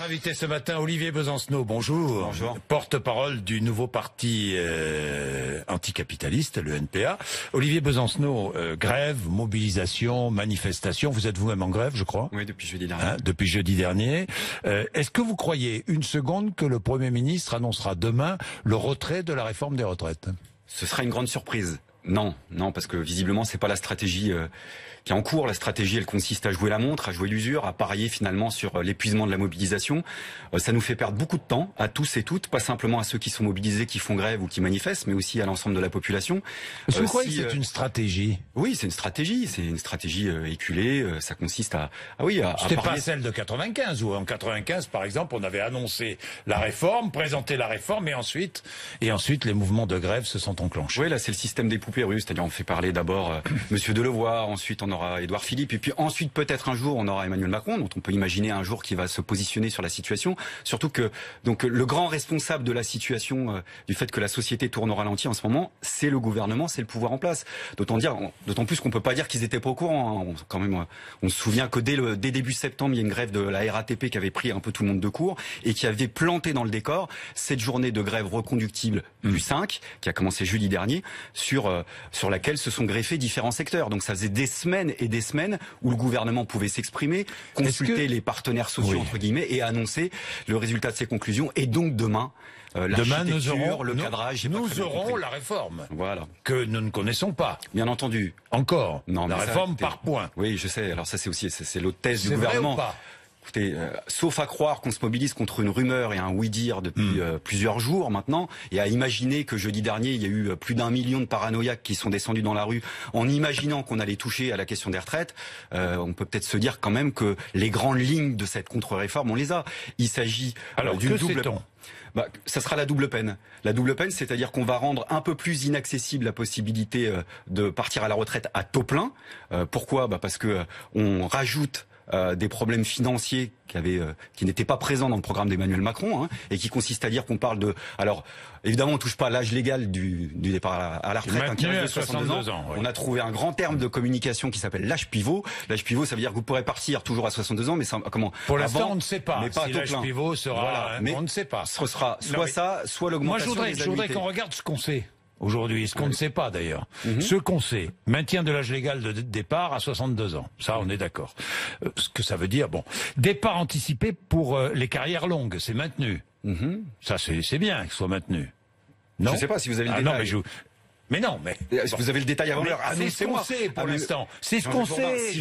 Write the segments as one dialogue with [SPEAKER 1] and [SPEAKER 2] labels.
[SPEAKER 1] invité ce matin, Olivier Besancenot, bonjour.
[SPEAKER 2] Bonjour.
[SPEAKER 1] Porte-parole du nouveau parti anticapitaliste, le NPA. Olivier Besancenot, grève, mobilisation, manifestation, vous êtes vous-même en grève, je crois?
[SPEAKER 2] Oui, depuis jeudi dernier.
[SPEAKER 1] Depuis jeudi dernier. Est-ce que vous croyez une seconde que le Premier ministre annoncera demain le retrait de la réforme des retraites?
[SPEAKER 2] Ce sera une grande surprise. Non, parce que visiblement c'est pas la stratégie qui est en cours. La stratégie, elle consiste à jouer la montre, à jouer l'usure, à parier finalement sur l'épuisement de la mobilisation. Ça nous fait perdre beaucoup de temps à tous et toutes, pas simplement à ceux qui sont mobilisés, qui font grève ou qui manifestent, mais aussi à l'ensemble de la population.
[SPEAKER 1] Est-ce que vous croyez que c'est une stratégie?
[SPEAKER 2] Oui, c'est une stratégie éculée. Ça consiste à
[SPEAKER 1] C'était
[SPEAKER 2] parier.
[SPEAKER 1] pas celle de 95 où en 95 par exemple on avait annoncé la réforme, présenté la réforme et ensuite les mouvements de grève se sont enclenchés.
[SPEAKER 2] Oui, là c'est le système des poupées russes, c'est-à-dire on fait parler d'abord Monsieur Delevoye, ensuite on aura Édouard Philippe, et puis ensuite peut-être un jour on aura Emmanuel Macron, dont on peut imaginer un jour qui va se positionner sur la situation. Surtout que donc le grand responsable de la situation, du fait que la société tourne au ralenti en ce moment, c'est le gouvernement, c'est le pouvoir en place. D'autant plus qu'on peut pas dire qu'ils étaient pas au courant. Hein. Quand même, on se souvient que dès début septembre, il y a une grève de la RATP qui avait pris un peu tout le monde de court et qui avait planté dans le décor cette journée de grève reconductible du 5, qui a commencé jeudi dernier, sur laquelle se sont greffés différents secteurs. Donc ça faisait des semaines et des semaines où le gouvernement pouvait s'exprimer, consulter les partenaires sociaux, entre guillemets, et annoncer le résultat de ses conclusions. Et donc demain,
[SPEAKER 1] nous aurons
[SPEAKER 2] le cadrage.
[SPEAKER 1] Nous aurons la réforme.
[SPEAKER 2] Voilà.
[SPEAKER 1] Que nous ne connaissons pas.
[SPEAKER 2] Bien entendu.
[SPEAKER 1] Encore.
[SPEAKER 2] Non,
[SPEAKER 1] la réforme par points.
[SPEAKER 2] Oui, je sais. Alors ça, c'est l'autre thèse du gouvernement.
[SPEAKER 1] Vrai ou pas?
[SPEAKER 2] Écoutez, sauf à croire qu'on se mobilise contre une rumeur et un oui-dire depuis plusieurs jours maintenant, et à imaginer que jeudi dernier, il y a eu plus d'1 million de paranoïaques qui sont descendus dans la rue en imaginant qu'on allait toucher à la question des retraites, on peut peut-être se dire quand même que les grandes lignes de cette contre-réforme, on les a. Il s'agit d'une double... ça sera la double peine. La double peine, c'est-à-dire qu'on va rendre un peu plus inaccessible la possibilité de partir à la retraite à taux plein. Pourquoi ? Parce que on rajoute des problèmes financiers qui n'étaient pas présents dans le programme d'Emmanuel Macron, et qui consiste à dire qu'on parle de... Alors, évidemment, on touche pas à l'âge légal du départ à la retraite,
[SPEAKER 1] qui reste 62 ans.
[SPEAKER 2] Oui. On a trouvé un grand terme de communication qui s'appelle l'âge pivot. L'âge pivot, ça veut dire que vous pourrez partir toujours à 62 ans, mais comment?
[SPEAKER 1] Pour l'instant, on ne sait pas.
[SPEAKER 2] Mais pas
[SPEAKER 1] si l'âge pivot sera... on ne sait pas.
[SPEAKER 2] Ce sera soit l'augmentation des annuités.
[SPEAKER 1] Je voudrais qu'on regarde ce qu'on sait aujourd'hui, ce qu'on ne sait pas d'ailleurs. Ce qu'on sait, maintien de l'âge légal de départ à 62 ans. Ça, on est d'accord. Ce que ça veut dire, départ anticipé pour les carrières longues, c'est maintenu. Ça, c'est bien que ce soit maintenu. Non?
[SPEAKER 2] Je ne sais pas si vous avez le détail.
[SPEAKER 1] Mais non,
[SPEAKER 2] vous avez le détail avant l'heure.
[SPEAKER 1] C'est ce qu'on sait pour l'instant. C'est ce qu'on sait.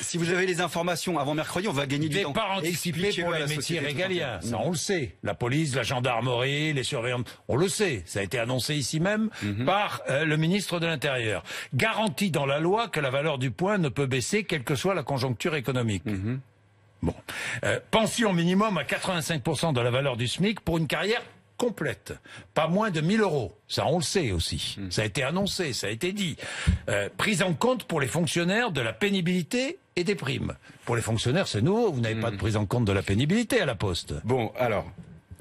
[SPEAKER 2] Si vous avez les informations avant mercredi, on va gagner du temps.
[SPEAKER 1] Départ anticipé pour les métiers régaliens. Ça, on le sait. La police, la gendarmerie, les surveillants, on le sait. Ça a été annoncé ici même par le ministre de l'Intérieur. Garantie dans la loi que la valeur du point ne peut baisser, quelle que soit la conjoncture économique. Pension minimum à 85% de la valeur du SMIC pour une carrière complète, pas moins de 1 000 €. Ça, on le sait aussi. Ça a été annoncé, ça a été dit. Prise en compte pour les fonctionnaires de la pénibilité et des primes. Pour les fonctionnaires, c'est nouveau. Vous n'avez pas de prise en compte de la pénibilité à la Poste.
[SPEAKER 2] Bon, alors...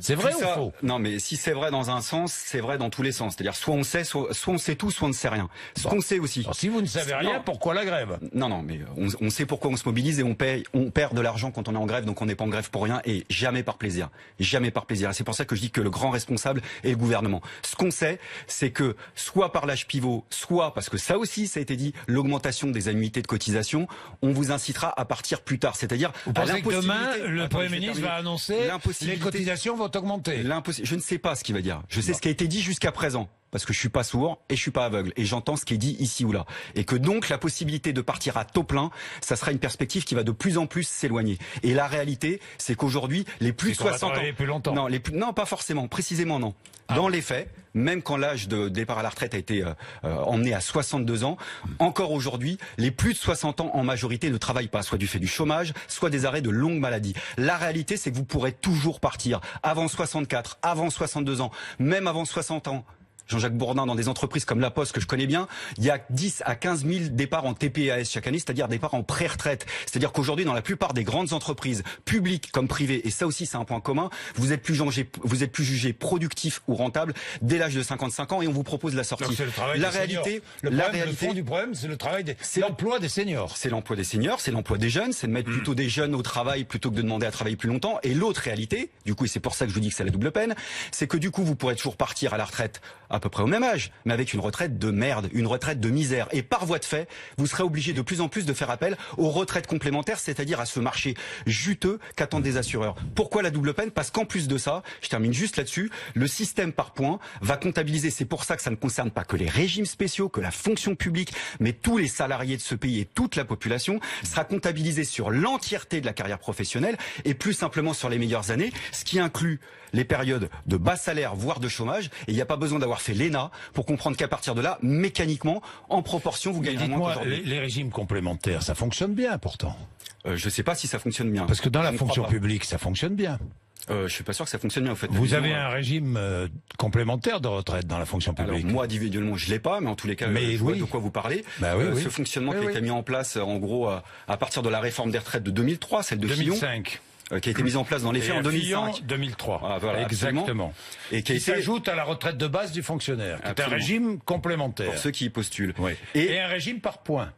[SPEAKER 1] C'est vrai ou faux?
[SPEAKER 2] Non, mais si c'est vrai dans un sens, c'est vrai dans tous les sens. C'est-à-dire soit on sait, soit on sait tout, soit on ne sait rien. Ce qu'on sait aussi.
[SPEAKER 1] Alors, si vous ne savez rien, pourquoi la grève?
[SPEAKER 2] Non, mais on sait pourquoi on se mobilise et on perd de l'argent quand on est en grève, donc on n'est pas en grève pour rien et jamais par plaisir. Jamais par plaisir. Et c'est pour ça que je dis que le grand responsable est le gouvernement. Ce qu'on sait, c'est que soit par l'âge pivot, soit parce que ça aussi, ça a été dit, l'augmentation des annuités de cotisation, on vous incitera à partir plus tard. C'est-à-dire
[SPEAKER 1] vous pensez que demain, le Premier ministre va annoncer les cotisations vont augmenter.
[SPEAKER 2] Je ne sais pas ce qu'il va dire. Je sais ce qui a été dit jusqu'à présent. Parce que je suis pas sourd et je suis pas aveugle. Et j'entends ce qui est dit ici ou là. Et que donc, la possibilité de partir à taux plein, ça sera une perspective qui va de plus en plus s'éloigner. Et la réalité, c'est qu'aujourd'hui, les plus de 60 ans...
[SPEAKER 1] plus longtemps.
[SPEAKER 2] Non, pas forcément. Précisément, non. Dans les faits, même quand l'âge de départ à la retraite a été emmené à 62 ans, encore aujourd'hui, les plus de 60 ans en majorité ne travaillent pas, soit du fait du chômage, soit des arrêts de longue maladie. La réalité, c'est que vous pourrez toujours partir avant 64, avant 62 ans, même avant 60 ans. Jean-Jacques Bourdin dans des entreprises comme La Poste que je connais bien, il y a 10 à 15 000 départs en TPAS chaque année, c'est-à-dire départs en pré-retraite. C'est-à-dire qu'aujourd'hui, dans la plupart des grandes entreprises, publiques comme privées, et ça aussi c'est un point commun, vous êtes plus jugé productif ou rentable dès l'âge de 55 ans et on vous propose la sortie.
[SPEAKER 1] C'est le travail
[SPEAKER 2] la
[SPEAKER 1] des
[SPEAKER 2] réalité,
[SPEAKER 1] seniors. Le fond du problème, c'est le travail c'est l'emploi des seniors.
[SPEAKER 2] C'est l'emploi des seniors, c'est l'emploi des jeunes, c'est de mettre plutôt des jeunes au travail plutôt que de demander à travailler plus longtemps. Et l'autre réalité, du coup, et c'est pour ça que je vous dis que c'est la double peine, c'est que du coup, vous pourrez toujours partir à la retraite à peu près au même âge, mais avec une retraite de merde, une retraite de misère. Et par voie de fait, vous serez obligé de plus en plus de faire appel aux retraites complémentaires, c'est-à-dire à ce marché juteux qu'attendent des assureurs. Pourquoi la double peine? Parce qu'en plus de ça, je termine juste là-dessus, le système par points va comptabiliser, c'est pour ça que ça ne concerne pas que les régimes spéciaux, que la fonction publique, mais tous les salariés de ce pays et toute la population, sera comptabilisé sur l'entièreté de la carrière professionnelle et plus simplement sur les meilleures années, ce qui inclut les périodes de bas salaire, voire de chômage. Et il n'y a pas besoin d'avoir fait l'ENA pour comprendre qu'à partir de là, mécaniquement, en proportion, vous gagnerez moins qu'aujourd'hui.
[SPEAKER 1] Les régimes complémentaires, ça fonctionne bien pourtant.
[SPEAKER 2] Je ne sais pas si ça fonctionne bien.
[SPEAKER 1] Parce que dans la fonction publique, ça fonctionne bien.
[SPEAKER 2] Je suis pas sûr que ça fonctionne bien en fait.
[SPEAKER 1] Vous avez un régime complémentaire de retraite dans la fonction publique?
[SPEAKER 2] Alors moi individuellement je l'ai pas, mais en tous les cas je vois de quoi vous parlez. Ce fonctionnement qui a été mis en place en gros à partir de la réforme des retraites de 2003, celle de
[SPEAKER 1] 2005.
[SPEAKER 2] Qui a été mise en place dans les faits en 2005.
[SPEAKER 1] 2003.
[SPEAKER 2] Ah, voilà,
[SPEAKER 1] exactement.
[SPEAKER 2] Et
[SPEAKER 1] qui s'ajoute à la retraite de base du fonctionnaire, qui est un régime complémentaire.
[SPEAKER 2] Pour ceux qui y postulent.
[SPEAKER 1] Oui. Et un régime par points.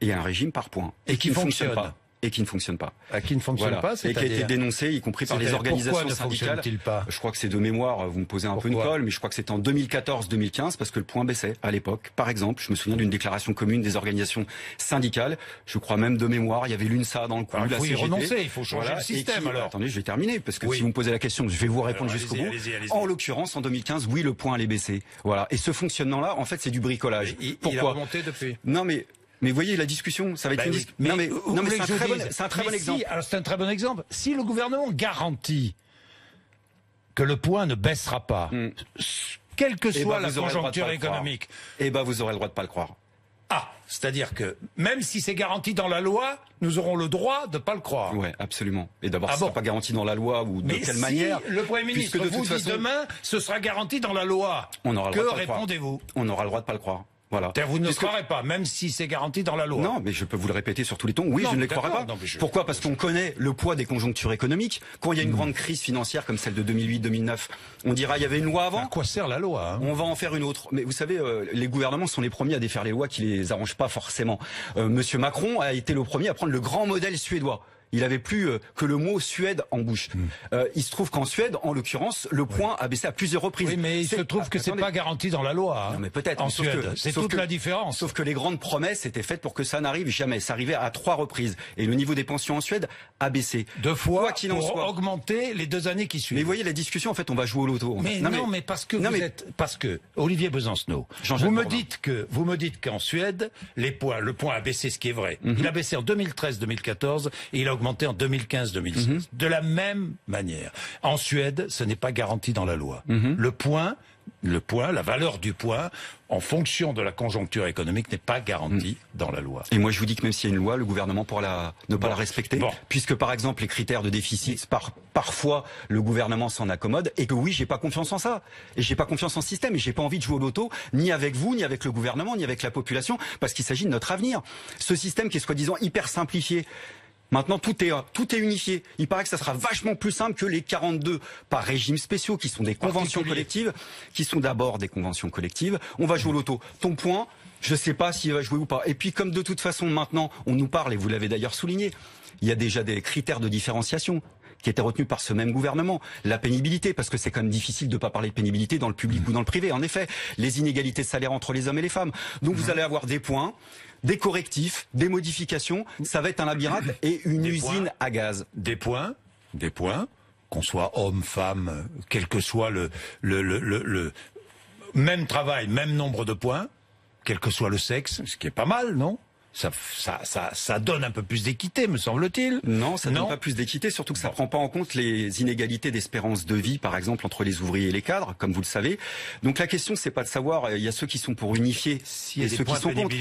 [SPEAKER 2] Et un régime par points.
[SPEAKER 1] Et qui ne fonctionne pas.
[SPEAKER 2] Et qui ne fonctionne pas.
[SPEAKER 1] Qui ne fonctionne pas,
[SPEAKER 2] et qui a été dénoncé, y compris par les organisations syndicales.
[SPEAKER 1] Pourquoi ne pas?
[SPEAKER 2] Je crois que c'est de mémoire, vous me posez un peu une colle, mais je crois que c'était en 2014-2015, parce que le point baissait à l'époque. Par exemple, je me souviens d'une déclaration commune des organisations syndicales. Je crois même de mémoire, il y avait l'UNSA dans le coup.
[SPEAKER 1] Il faut y renoncer, il faut changer le système alors.
[SPEAKER 2] Attendez, je vais terminer, parce que si vous me posez la question, je vais vous répondre jusqu'au bout. En l'occurrence, en 2015, oui, le point allait baisser. Voilà. Et ce fonctionnement-là, en fait, c'est du bricolage.
[SPEAKER 1] Pourquoi? Il a remonté depuis.
[SPEAKER 2] Non, mais voyez la discussion, ça va être
[SPEAKER 1] non mais
[SPEAKER 2] c'est un très bon exemple.
[SPEAKER 1] Alors c'est un très bon exemple. Si le gouvernement garantit que le point ne baissera pas, quelle que soit la conjoncture économique,
[SPEAKER 2] vous aurez le droit de pas le croire.
[SPEAKER 1] Ah, c'est-à-dire que même si c'est garanti dans la loi, nous aurons le droit de pas le croire.
[SPEAKER 2] Ouais, absolument. Et d'abord, ce sera pas garanti dans la loi ou de quelle manière.
[SPEAKER 1] Le Premier ministre vous dit demain, ce sera garanti dans la loi. Que répondez-vous?
[SPEAKER 2] On aura le droit de pas le croire. Voilà.
[SPEAKER 1] Vous ne croirez pas, même si c'est garanti dans la loi.
[SPEAKER 2] Non, mais je peux vous le répéter sur tous les tons. Oui, je ne les croirais pas. Pourquoi? Parce qu'on connaît le poids des conjonctures économiques. Quand il y a une grande crise financière comme celle de 2008-2009, on dira il y avait une loi avant.
[SPEAKER 1] À quoi sert la loi?
[SPEAKER 2] On va en faire une autre. Mais vous savez, les gouvernements sont les premiers à défaire les lois qui les arrangent pas forcément. Monsieur Macron a été le premier à prendre le grand modèle suédois. Il avait plus que le mot Suède en bouche. Il se trouve qu'en Suède, en l'occurrence, le point a baissé à plusieurs reprises.
[SPEAKER 1] Oui, mais il se trouve que c'est pas garanti dans la loi. Hein.
[SPEAKER 2] Non, mais peut-être.
[SPEAKER 1] En Suède, c'est toute la différence.
[SPEAKER 2] Sauf que les grandes promesses étaient faites pour que ça n'arrive jamais. Ça arrivait à 3 reprises. Et le niveau des pensions en Suède a baissé.
[SPEAKER 1] 2 fois pour augmenter les 2 années qui suivent.
[SPEAKER 2] Mais vous voyez, la discussion, en fait, on va jouer au loto.
[SPEAKER 1] Mais mais parce que parce que Olivier Besancenot, vous me dites qu'en Suède, le point a baissé, ce qui est vrai. Il a baissé en 2013-2014 et il a augmenté en 2015-2016. De la même manière. En Suède, ce n'est pas garanti dans la loi. Le point, la valeur du point, en fonction de la conjoncture économique, n'est pas garantie dans la loi.
[SPEAKER 2] Et moi, je vous dis que même s'il y a une loi, le gouvernement pourra ne pas la respecter, puisque par exemple les critères de déficit, parfois le gouvernement s'en accommode, et que oui, j'ai pas confiance en ça, et j'ai pas confiance en ce système, et j'ai pas envie de jouer au loto, ni avec vous, ni avec le gouvernement, ni avec la population, parce qu'il s'agit de notre avenir. Ce système qui est soi-disant hyper simplifié. Maintenant, tout est unifié. Il paraît que ça sera vachement plus simple que les 42 par régime spéciaux, qui sont des conventions collectives, qui sont d'abord des conventions collectives. On va jouer au loto. Ton point, je sais pas s'il va jouer ou pas. Et puis, comme de toute façon, maintenant, on nous parle, et vous l'avez d'ailleurs souligné, il y a déjà des critères de différenciation qui étaient retenus par ce même gouvernement. La pénibilité, parce que c'est quand même difficile de pas parler de pénibilité dans le public ou dans le privé. En effet, les inégalités de salaire entre les hommes et les femmes. Donc, vous allez avoir des points, des correctifs, des modifications, ça va être un labyrinthe et une usine à gaz.
[SPEAKER 1] Des points, qu'on soit homme, femme, quel que soit le même travail, même nombre de points, quel que soit le sexe, ce qui est pas mal, non? Ça donne un peu plus d'équité, me semble-t-il.
[SPEAKER 2] Non, ça donne pas plus d'équité, surtout que ça prend pas en compte les inégalités d'espérance de vie, par exemple, entre les ouvriers et les cadres, comme vous le savez. Donc la question, c'est pas de savoir, il y a ceux qui sont pour unifier et ceux qui sont contre.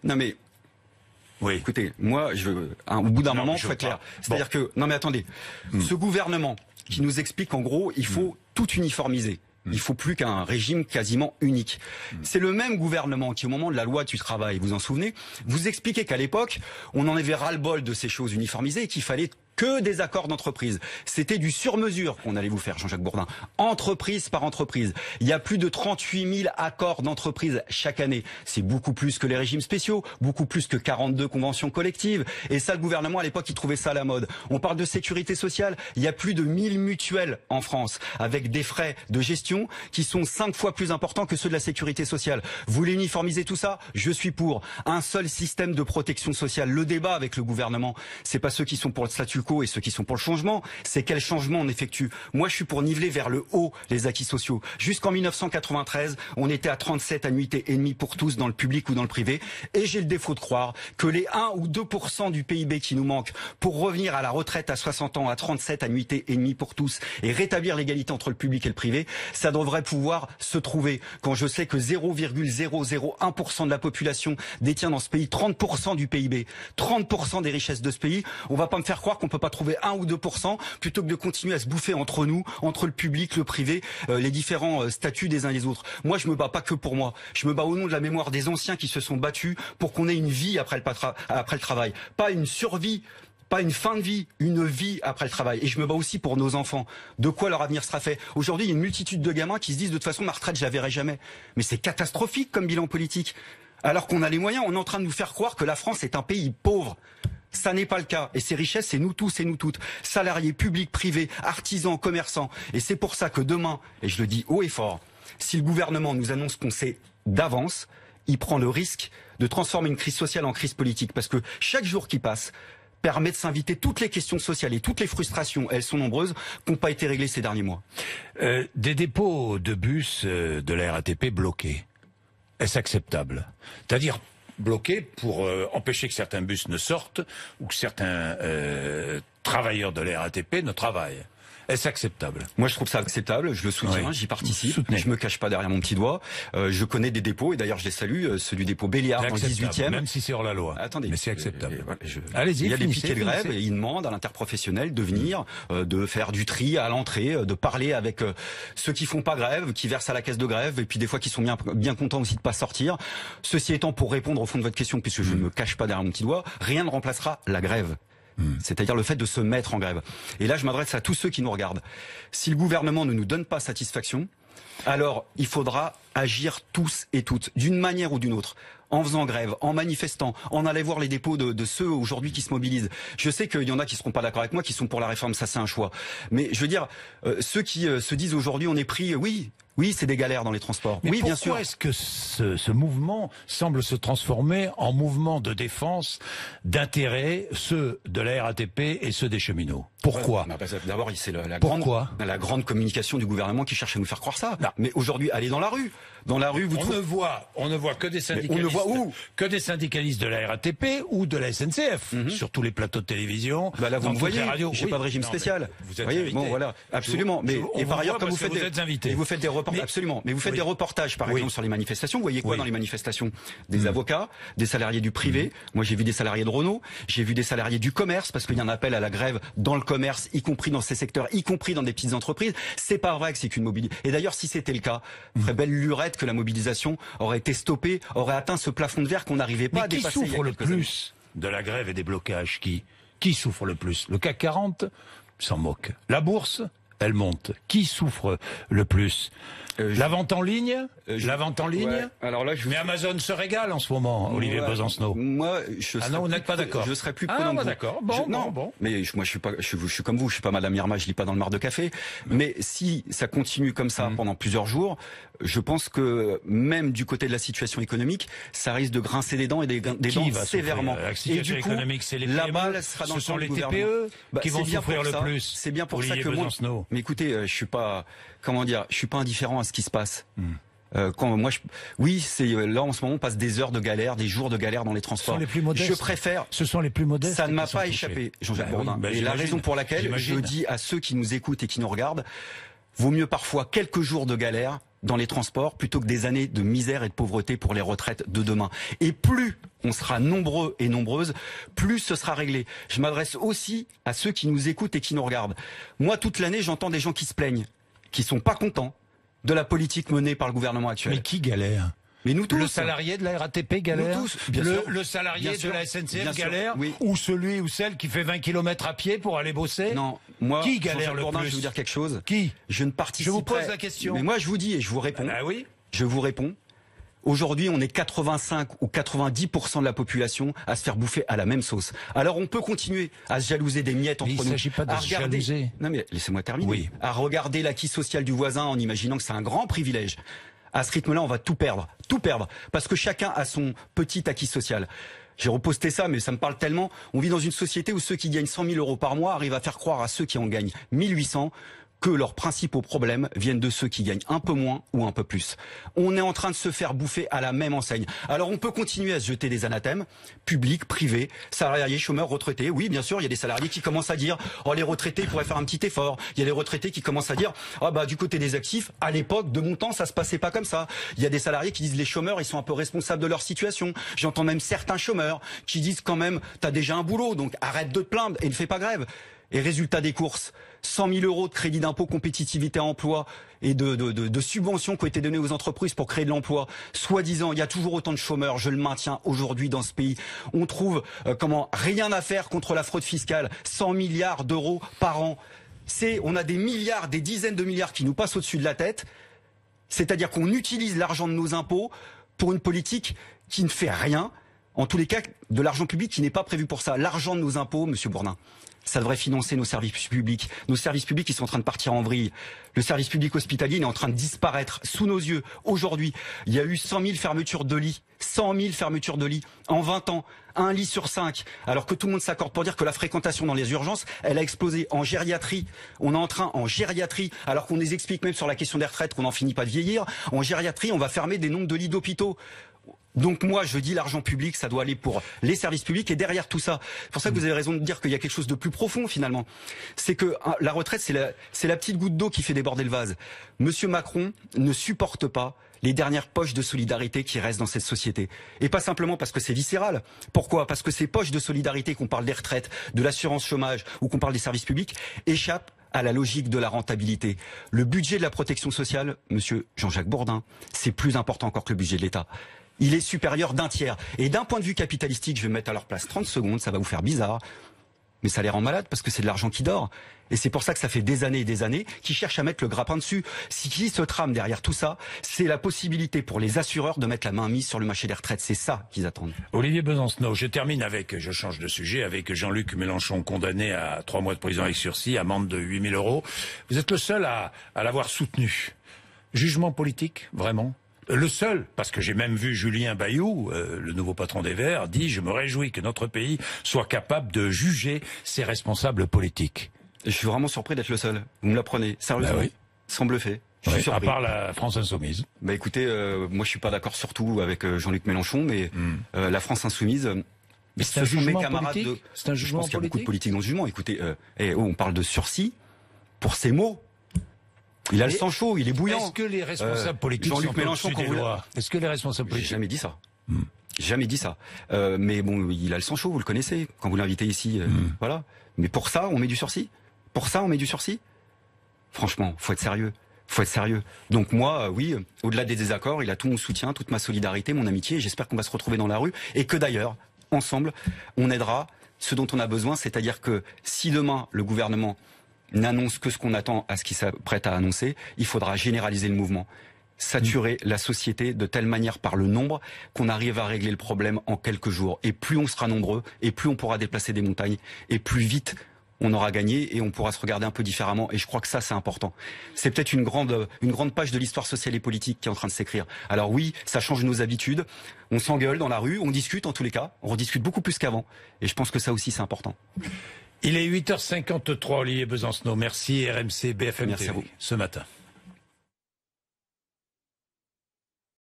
[SPEAKER 2] Non mais, oui. Écoutez, moi, au bout d'un moment, il faut être clair. C'est-à-dire que, non mais attendez, ce gouvernement qui nous explique qu'en gros, il faut tout uniformiser. Il faut plus qu'un régime quasiment unique. C'est le même gouvernement qui, au moment de la loi du travail, vous en souvenez, vous expliquait qu'à l'époque, on en avait ras-le-bol de ces choses uniformisées et qu'il fallait que des accords d'entreprise. C'était du sur-mesure qu'on allait vous faire, Jean-Jacques Bourdin. Entreprise par entreprise. Il y a plus de 38 000 accords d'entreprise chaque année. C'est beaucoup plus que les régimes spéciaux, beaucoup plus que 42 conventions collectives. Et ça, le gouvernement, à l'époque, il trouvait ça à la mode. On parle de sécurité sociale. Il y a plus de 1000 mutuelles en France, avec des frais de gestion qui sont 5 fois plus importants que ceux de la sécurité sociale. Vous voulez uniformiser tout ça? Je suis pour. Un seul système de protection sociale. Le débat avec le gouvernement, c'est pas ceux qui sont pour le statut quo et ceux qui sont pour le changement, c'est quel changement on effectue. Moi, je suis pour niveler vers le haut les acquis sociaux. Jusqu'en 1993, on était à 37 annuités et demie pour tous dans le public ou dans le privé. Et j'ai le défaut de croire que les 1 ou 2% du PIB qui nous manquent pour revenir à la retraite à 60 ans à 37 annuités et demie pour tous et rétablir l'égalité entre le public et le privé, ça devrait pouvoir se trouver. Quand je sais que 0,001% de la population détient dans ce pays 30% du PIB, 30% des richesses de ce pays, on va pas me faire croire qu'on peut pas trouver 1 ou 2% plutôt que de continuer à se bouffer entre nous, entre le public, le privé, les différents statuts des uns et des autres. Moi, je me bats pas que pour moi. Je me bats au nom de la mémoire des anciens qui se sont battus pour qu'on ait une vie après le travail. Pas une survie, pas une fin de vie, une vie après le travail. Et je me bats aussi pour nos enfants. De quoi leur avenir sera fait. Aujourd'hui, il y a une multitude de gamins qui se disent de toute façon, ma retraite, je la verrai jamais. Mais c'est catastrophique comme bilan politique. Alors qu'on a les moyens, on est en train de nous faire croire que la France est un pays pauvre. Ça n'est pas le cas. Et ces richesses, c'est nous tous et nous toutes. Salariés, publics, privés, artisans, commerçants. Et c'est pour ça que demain, et je le dis haut et fort, si le gouvernement nous annonce qu'on sait d'avance, il prend le risque de transformer une crise sociale en crise politique. Parce que chaque jour qui passe permet de s'inviter toutes les questions sociales et toutes les frustrations, elles sont nombreuses, qui n'ont pas été réglées ces derniers mois.
[SPEAKER 1] Des dépôts de bus de la RATP bloqués. Est-ce acceptable? C'est-à-dire bloqué pour empêcher que certains bus ne sortent ou que certains travailleurs de la RATP ne travaillent. Est-ce acceptable?
[SPEAKER 2] Moi, je trouve ça acceptable. Je le soutiens, j'y participe. Je me cache pas derrière mon petit doigt. Je connais des dépôts et d'ailleurs, je les salue. Celui du dépôt Béliard dans le 18e.
[SPEAKER 1] Même si c'est hors la loi.
[SPEAKER 2] Attendez.
[SPEAKER 1] Mais c'est acceptable.
[SPEAKER 2] Allez-y. Il y a des piquets de grève et ils demandent à l'interprofessionnel de venir, de faire du tri à l'entrée, de parler avec ceux qui font pas grève, qui versent à la caisse de grève et puis des fois qui sont bien contents aussi de pas sortir. Ceci étant, pour répondre au fond de votre question, puisque je ne me cache pas derrière mon petit doigt, rien ne remplacera la grève. C'est-à-dire le fait de se mettre en grève. Et là, je m'adresse à tous ceux qui nous regardent. Si le gouvernement ne nous donne pas satisfaction, alors il faudra agir tous et toutes, d'une manière ou d'une autre, en faisant grève, en manifestant, en allant voir les dépôts de ceux aujourd'hui qui se mobilisent. Je sais qu'il y en a qui seront pas d'accord avec moi, qui sont pour la réforme, ça c'est un choix. Mais je veux dire, ceux qui se disent aujourd'hui on est pris, oui, c'est des galères dans les transports.
[SPEAKER 1] Mais
[SPEAKER 2] oui, bien sûr.
[SPEAKER 1] Pourquoi est-ce que ce mouvement semble se transformer en mouvement de défense d'intérêt, ceux de la RATP et ceux des cheminots? Pourquoi?
[SPEAKER 2] D'abord, c'est la grande communication du gouvernement qui cherche à nous faire croire ça. Non. Mais aujourd'hui, allez dans la rue. Dans la rue,
[SPEAKER 1] on ne voit que des syndicalistes. Que des syndicalistes de la RATP ou de la SNCF sur tous les plateaux de télévision.
[SPEAKER 2] Bah là, vous me voyez. J'ai pas de régime spécial.
[SPEAKER 1] Vous êtes invité.
[SPEAKER 2] Bon, voilà, absolument. Mais et par ailleurs, comme vous faites des reportages, absolument. Mais vous faites des reportages, par exemple, sur les manifestations. Vous voyez quoi dans les manifestations? Des avocats, des salariés du privé. Moi, j'ai vu des salariés de Renault. J'ai vu des salariés du commerce, parce qu'il y a un appel à la grève dans le commerce, y compris dans ces secteurs, y compris dans des petites entreprises. C'est pas vrai que c'est qu'une mobilisation. Et d'ailleurs, si c'était le cas, ferait belle lurette que la mobilisation aurait été stoppée, aurait atteint ce plafond de verre qu'on n'arrivait pas à dépasser.
[SPEAKER 1] Qui souffre le plus de la grève et des blocages? Qui souffre le plus? Le CAC 40 s'en moque. La bourse, elle monte. Qui souffre le plus? La vente en ligne? La vente en ligne?
[SPEAKER 2] Ouais. Alors là,
[SPEAKER 1] mais Amazon se régale en ce moment, Olivier Besancenot.
[SPEAKER 2] Moi,
[SPEAKER 1] non, vous n'êtes pas d'accord.
[SPEAKER 2] Je serais plus prudent.
[SPEAKER 1] D'accord. Bon.
[SPEAKER 2] Mais moi, je suis comme vous. Je suis pas Madame Irma. Je lis pas dans le mar de café. Mais si ça continue comme ça pendant plusieurs jours, je pense que même du côté de la situation économique, ça risque de grincer des dents et des dents sévèrement.
[SPEAKER 1] La situation économique, c'est les PME.
[SPEAKER 2] La balle sera dans
[SPEAKER 1] ce sont les TPE qui vont souffrir le plus.
[SPEAKER 2] C'est bien pour ça que moi. Mais écoutez, je suis pas, je suis pas indifférent à ce qui se passe. C'est là en ce moment on passe des heures de galère, des jours de galère dans les transports. Je préfère.
[SPEAKER 1] Ce sont les plus modestes.
[SPEAKER 2] Ça ne m'a pas échappé, Jean-Jacques Bourdin. Et la raison pour laquelle je dis à ceux qui nous écoutent et qui nous regardent, vaut mieux parfois quelques jours de galère dans les transports plutôt que des années de misère et de pauvreté pour les retraites de demain. Et plus on sera nombreux et nombreuses, plus ce sera réglé. Je m'adresse aussi à ceux qui nous écoutent et qui nous regardent. Moi, toute l'année, j'entends des gens qui se plaignent, qui sont pas contents, de la politique menée par le gouvernement actuel.
[SPEAKER 1] Mais qui galère?
[SPEAKER 2] Mais nous tous.
[SPEAKER 1] Le salarié de la RATP galère.
[SPEAKER 2] Nous tous, bien sûr.
[SPEAKER 1] Le salarié
[SPEAKER 2] Bien sûr.
[SPEAKER 1] de la SNCF
[SPEAKER 2] Bien sûr.
[SPEAKER 1] galère.
[SPEAKER 2] Oui.
[SPEAKER 1] Ou celui ou celle qui fait 20 km à pied pour aller bosser.
[SPEAKER 2] Non, moi,
[SPEAKER 1] Qui galère
[SPEAKER 2] Jean-Jacques
[SPEAKER 1] le
[SPEAKER 2] Bourdin,
[SPEAKER 1] plus?
[SPEAKER 2] je vais vous dire quelque chose.
[SPEAKER 1] Qui?
[SPEAKER 2] Je ne participe
[SPEAKER 1] Je vous pose
[SPEAKER 2] pas.
[SPEAKER 1] la question.
[SPEAKER 2] Mais moi, je vous dis et je vous réponds.
[SPEAKER 1] Ah oui.
[SPEAKER 2] Je vous réponds. Aujourd'hui, on est 85 ou 90% de la population à se faire bouffer à la même sauce. Alors, on peut continuer à se jalouser des miettes
[SPEAKER 1] Mais
[SPEAKER 2] entre
[SPEAKER 1] il
[SPEAKER 2] nous.
[SPEAKER 1] s'agit pas de
[SPEAKER 2] à
[SPEAKER 1] se
[SPEAKER 2] regarder...
[SPEAKER 1] jalouser.
[SPEAKER 2] Non, mais laissez-moi terminer.
[SPEAKER 1] Oui.
[SPEAKER 2] À regarder l'acquis social du voisin en imaginant que c'est un grand privilège. À ce rythme-là, on va tout perdre. Tout perdre. Parce que chacun a son petit acquis social. J'ai reposté ça, mais ça me parle tellement. On vit dans une société où ceux qui gagnent 100 000 euros par mois arrivent à faire croire à ceux qui en gagnent 1800 que leurs principaux problèmes viennent de ceux qui gagnent un peu moins ou un peu plus. On est en train de se faire bouffer à la même enseigne. Alors on peut continuer à se jeter des anathèmes, publics, privés, salariés, chômeurs, retraités. Oui, bien sûr, il y a des salariés qui commencent à dire « Oh, les retraités pourraient faire un petit effort ». Il y a des retraités qui commencent à dire « Ah bah du côté des actifs, à l'époque, de mon temps, ça se passait pas comme ça ». Il y a des salariés qui disent « Les chômeurs, ils sont un peu responsables de leur situation ». J'entends même certains chômeurs qui disent quand même « T'as déjà un boulot, donc arrête de te plaindre et ne fais pas grève ». Et résultat des courses, 100 000 euros de crédit d'impôt compétitivité emploi et de subventions qui ont été données aux entreprises pour créer de l'emploi. Soi-disant, il y a toujours autant de chômeurs, je le maintiens aujourd'hui dans ce pays. On trouve rien à faire contre la fraude fiscale, 100 milliards d'euros par an. On a des milliards, des dizaines de milliards qui nous passent au-dessus de la tête. C'est-à-dire qu'on utilise l'argent de nos impôts pour une politique qui ne fait rien. En tous les cas, de l'argent public qui n'est pas prévu pour ça. L'argent de nos impôts, Monsieur Bourdin, ça devrait financer nos services publics. Nos services publics, ils sont en train de partir en vrille. Le service public hospitalier, il est en train de disparaître sous nos yeux. Aujourd'hui, il y a eu 100 000 fermetures de lits. 100 000 fermetures de lits en 20 ans. Un lit sur 5. Alors que tout le monde s'accorde pour dire que la fréquentation dans les urgences, elle a explosé. En gériatrie, on est en train, en gériatrie, alors qu'on nous explique même sur la question des retraites qu'on n'en finit pas de vieillir, en gériatrie, on va fermer des nombres de lits d'hôpitaux. Donc moi, je dis l'argent public, ça doit aller pour les services publics. Et derrière tout ça, c'est pour ça que vous avez raison de dire qu'il y a quelque chose de plus profond finalement. C'est que la retraite, c'est la petite goutte d'eau qui fait déborder le vase. Monsieur Macron ne supporte pas les dernières poches de solidarité qui restent dans cette société. Et pas simplement parce que c'est viscéral. Pourquoi? Parce que ces poches de solidarité, qu'on parle des retraites, de l'assurance chômage ou qu'on parle des services publics, échappent à la logique de la rentabilité. Le budget de la protection sociale, monsieur Jean-Jacques Bourdin, c'est plus important encore que le budget de l'État. Il est supérieur d'un tiers. Et d'un point de vue capitalistique, je vais me mettre à leur place 30 secondes, ça va vous faire bizarre, mais ça les rend malades parce que c'est de l'argent qui dort. Et c'est pour ça que ça fait des années et des années qu'ils cherchent à mettre le grappin dessus. Ce qui se trame derrière tout ça, c'est la possibilité pour les assureurs de mettre la main mise sur le marché des retraites. C'est ça qu'ils attendent.
[SPEAKER 1] Olivier Besancenot, je termine avec, je change de sujet, avec Jean-Luc Mélenchon condamné à 3 mois de prison avec sursis, amende de 8 000 euros. Vous êtes le seul à l'avoir soutenu. Jugement politique, vraiment? Le seul, parce que j'ai même vu Julien Bayou, le nouveau patron des Verts, dit « Je me réjouis que notre pays soit capable de juger ses responsables politiques ».
[SPEAKER 2] Je suis vraiment surpris d'être le seul. Vous me l'apprenez, sérieusement,
[SPEAKER 1] oui.
[SPEAKER 2] sans bluffer. Je
[SPEAKER 1] Oui,
[SPEAKER 2] suis surpris.
[SPEAKER 1] à part la France Insoumise.
[SPEAKER 2] Bah écoutez, moi je suis pas d'accord surtout avec Jean-Luc Mélenchon, mais la France Insoumise...
[SPEAKER 1] Mais c'est un jugement politique. C'est un
[SPEAKER 2] Je
[SPEAKER 1] jugement
[SPEAKER 2] pense qu'il y a beaucoup de
[SPEAKER 1] politique.
[SPEAKER 2] politique dans ce jugement. Écoutez, on parle de sursis pour ces mots. Il a le sang chaud, il est bouillant.
[SPEAKER 1] Est-ce que les responsables politiques
[SPEAKER 2] Jean-Luc
[SPEAKER 1] sont
[SPEAKER 2] Mélenchon,
[SPEAKER 1] au-dessus
[SPEAKER 2] quand
[SPEAKER 1] des
[SPEAKER 2] vous
[SPEAKER 1] lois? Est-ce que les responsables
[SPEAKER 2] J'ai
[SPEAKER 1] politiques...
[SPEAKER 2] jamais dit ça. Jamais dit ça. Mais bon, il a le sang chaud, vous le connaissez. Quand vous l'invitez ici, voilà. Mais pour ça, on met du sursis. Pour ça, on met du sursis. Franchement, faut être sérieux. Faut être sérieux. Donc moi, oui, au-delà des désaccords, il a tout mon soutien, toute ma solidarité, mon amitié. Et j'espère qu'on va se retrouver dans la rue et que d'ailleurs, ensemble, on aidera ce dont on a besoin. C'est-à-dire que si demain le gouvernement n'annonce que ce qu'on attend à ce qu'il s'apprête à annoncer, il faudra généraliser le mouvement. Saturer la société de telle manière par le nombre qu'on arrive à régler le problème en quelques jours. Et plus on sera nombreux, et plus on pourra déplacer des montagnes, et plus vite on aura gagné et on pourra se regarder un peu différemment. Et je crois que ça, c'est important. C'est peut-être une grande page de l'histoire sociale et politique qui est en train de s'écrire. Alors oui, ça change nos habitudes. On s'engueule dans la rue, on discute en tous les cas. On rediscute beaucoup plus qu'avant. Et je pense que ça aussi, c'est important.
[SPEAKER 1] Il est 8h53, Olivier Besancenot. Merci RMC BFM
[SPEAKER 2] Merci
[SPEAKER 1] TV
[SPEAKER 2] à vous.
[SPEAKER 1] ce matin.